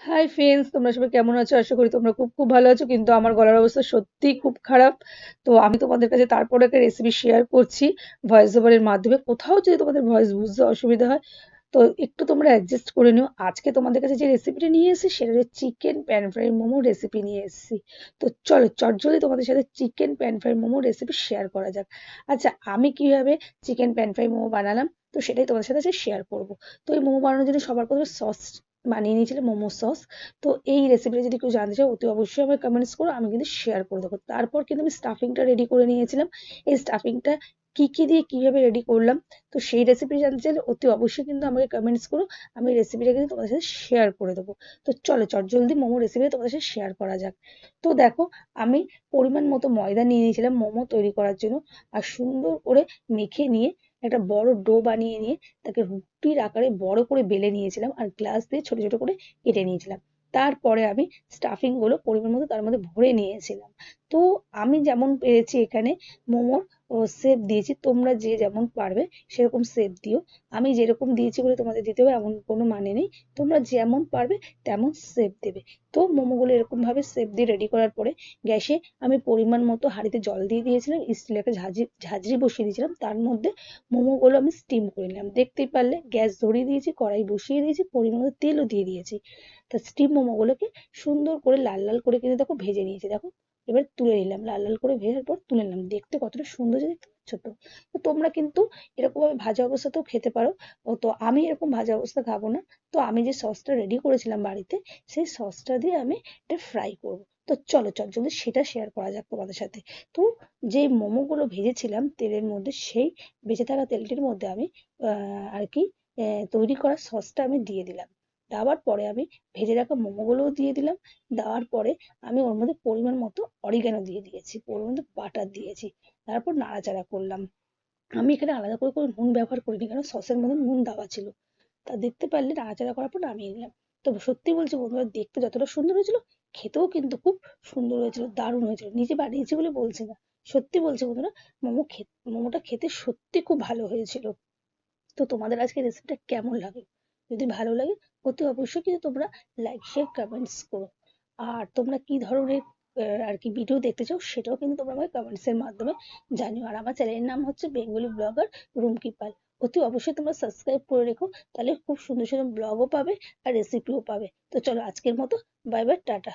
Hi friends, তোমরা সবাই কেমন আছো? আশা করি তোমরা খুব খুব ভালো আছো। কিন্তু আমার গলার অবস্থা সত্যিই খুব খারাপ। তো আমি তোমাদের কাছে তারপরে একটা রেসিপি শেয়ার করছি ভয়েস ওভারের মাধ্যমে। কোথাও যদি তোমাদের ভয়েস বুঝতে অসুবিধা হয় তো একটু তোমরা অ্যাডজাস্ট করে নিও। আজকে তোমাদের কাছে যে রেসিপিটা নিয়ে এসেছি সেটা হচ্ছে chicken pan fry momo recipe নিয়ে এসেছি। তো চলো চটজলদি তোমাদের সাথে chicken pan fry momo recipe share করা যাক। আচ্ছা, আমি কিভাবে চিকেন প্যান ফ্রাই মোমো বানালাম তো সেটাই তোমাদের সাথে শেয়ার করব। তো এই মোমো বানানোর জন্য সবার প্রথমে সস বানিয়ে নিয়েছিলাম, মোমো সস। তো এই রেসিপিটা যদি কেউ জানতে চাও অতি অবশ্যই আমাকে কমেন্টস করো, আমি কিন্তু শেয়ার করে দেবো। তারপর কিন্তু আমি স্টাফিংটা রেডি করে নিয়েছিলাম। এই স্টাফিংটা কি কি দিয়ে কিভাবে রেডি করলাম তো সেই রেসিপি জানতে চাইলে অতি অবশ্যই কিন্তু আমাকে কমেন্টস করো। আমি রেসিপিটা কিন্তু তোমাদের সাথে শেয়ার করে দেবো। তো চলো চটজলদি মোমো রেসিপিটা তোমাদের সাথে শেয়ার করা যাক। তো দেখো, আমি পরিমাণ মতো ময়দা নিয়ে নিয়েছিলাম মোমো তৈরি করার জন্য। আর সুন্দর করে মেখে নিয়ে একটা বড় ডো বানিয়ে নিয়ে তাকে রুটির আকারে বড় করে বেলে নিয়েছিলাম আর গ্লাস দিয়ে ছোট ছোট করে কেটে নিয়েছিলাম। তারপরে আমি স্টাফিং গুলো পরিমাণ মতো তার মধ্যে ভরে নিয়েছিলাম। তো আমি যেমন পেরেছি এখানে মোমোর শেপ দিয়েছি, তোমরা যে যেমন পারবে সেরকম শেপ দিও। আমি যেরকম দিয়েছি বলে তোমাদের দিতে হবে এমন কোনো মানে নেই, তোমরা যেমন পারবে তেমন শেপ দেবে। তো মোমোগুলো এরকম ভাবে শেপ দিয়ে রেডি করার পরে গ্যাসে আমি পরিমাণ মতো হাঁড়িতে জল দিয়ে দিয়েছিলাম, স্টিলের একটা ঝাঁঝরি বসিয়ে দিয়েছিলাম, তার মধ্যে মোমোগুলো আমি স্টিম করে নিলাম। দেখতেই পারলে গ্যাস ধরিয়ে দিয়েছি, কড়াই বসিয়ে দিয়েছি, পরিমাণ মতো তেলও দিয়ে দিয়েছি। তা স্টিম মোমোগুলোকে সুন্দর করে লাল লাল করে কিন্তু দেখো ভেজে নিয়েছি। দেখো, এবার তুলে নিলাম, লাল লাল করে ভেজার পর তুলে নিলাম। দেখতে কতটা সুন্দর যে, দেখতে পাচ্ছ তো? তো তোমরা কিন্তু এরকম ভাবে ভাজা অবস্থাতেও খেতে পারো। তো আমি এরকম ভাজা অবস্থা খাবো না। তো আমি যে সসটা রেডি করেছিলাম বাড়িতে, সেই সসটা দিয়ে আমি এটা ফ্রাই করবো। তো চলো চটজলদি সেটা শেয়ার করা যাক তোমাদের সাথে। তো যে মোমোগুলো ভেজেছিলাম তেলের মধ্যে, সেই বেঁচে থাকা তেলটির মধ্যে আমি আর কি তৈরি করা সসটা আমি দিয়ে দিলাম। দেওয়ার পরে আমি ভেজে রাখা মোমোগুলোও দিয়ে দিলাম। দেওয়ার পরে আমি ওর মধ্যে পরিমাণ মতো অরিগ্যানো দিয়ে দিয়েছি, পরিমাণ মতো বাটার দিয়েছি। তারপর নাড়াচাড়া করলাম। আমি এখানে আলাদা করে কোনো নুন ব্যবহার করিনি, কারণ সসের মধ্যে নুন দেওয়া ছিল। তা দেখতে পারলে নাড়াচাড়া করার পর নামিয়ে নিলাম। তো সত্যি বলছি বন্ধুরা, দেখতে যতটা সুন্দর হয়েছিল খেতেও কিন্তু খুব সুন্দর হয়েছিল, দারুণ হয়েছিল। নিজে বানিয়েছি বলে বলছি না, সত্যি বলছি বন্ধুরা, মোমোটা খেতে সত্যি খুব ভালো হয়েছিল। তো তোমাদের আজকে রেসিপিটা কেমন লাগে? যদি ভালো লাগে অতি অবশ্যই কিন্তু তোমরা লাইক শেয়ার কমেন্টস করো। আর তোমরা কি ধরনের আর কি ভিডিও দেখতে চাও সেটাও কিন্তু তোমরা আমাকে কমেন্টস এর মাধ্যমে জানিও। আর আমার চ্যানেলের নাম হচ্ছে বেঙ্গলি ব্লগার রুমকি পাল। অতি অবশ্যই তোমরা সাবস্ক্রাইব করে রেখো, তাহলে খুব সুন্দর সুন্দর ব্লগও পাবে আর রেসিপিও পাবে। তো চলো আজকের মতো বাই বাই, টাটা।